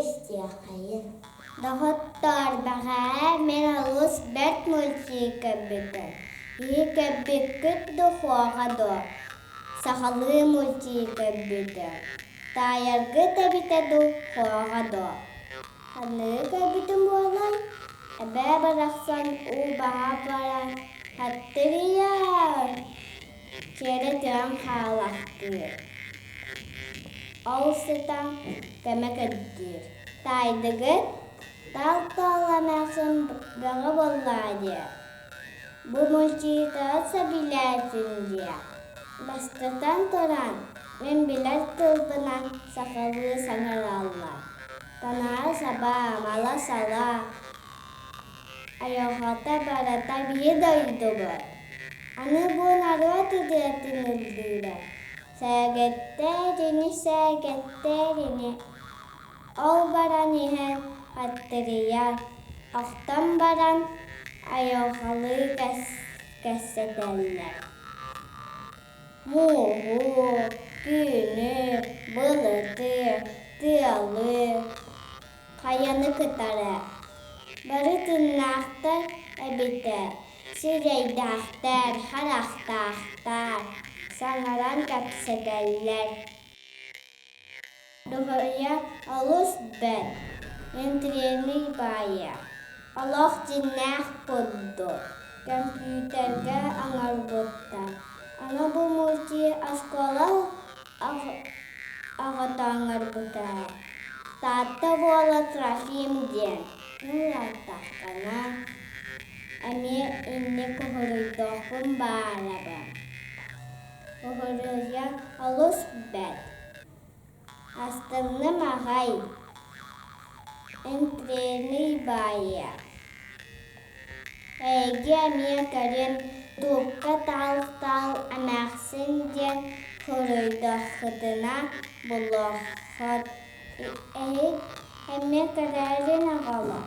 истиякайын. Доғыттар баға мен алыс бәт мөлтей көббітін. Көббіккіт дұхуаға до. Сақалы мөлтей көббітін. Тайырғы тәбіті дұхуаға до. Аны көббітін болай. Әбә барақсан у баға баран. Хаттырияр. Кері тұран қалақтыр. Ол сытан көмек өттір. Тайдығы тал-таламақсын бұғы болады. Бұ мүлчиті отса біләтінде. Бастыртан тұран, мен біләт тұлбынан сақалы саңыр аллар. Танар саба, мала сала. Айоғата барата бие дойды бұр. Аны бұн аруа түдіретін үлдірі. Сәгеттеріні. Ол баран ехен хаттырияр. Ақтан баран айоғалы кәссетелер. Мұғу, күні, бұлыты, тыалы, қаяны кытары. Бары тыннақтар әбіті. Сирейдақтар, харақтақтар, саңаран кәпсетелер. Дұғырия алыс бәт, ентрені бая. Аллах жиннақ бұдды, компьютерге аңар бұдды. Ана бұл мөлти ашқала ағатаңар бұдды. Татты бола трафимден, нұраттаққана. Әме инне күхірүйдіқпін бараба. Күхірүйя алыс бәт. Астымны мағай. Энтрені бая. Әйге әме кәрен тұпқа тал-тал әмәқсін ден күхірүйдіққытына бұлаққыт. Әме кәрәрін ағала.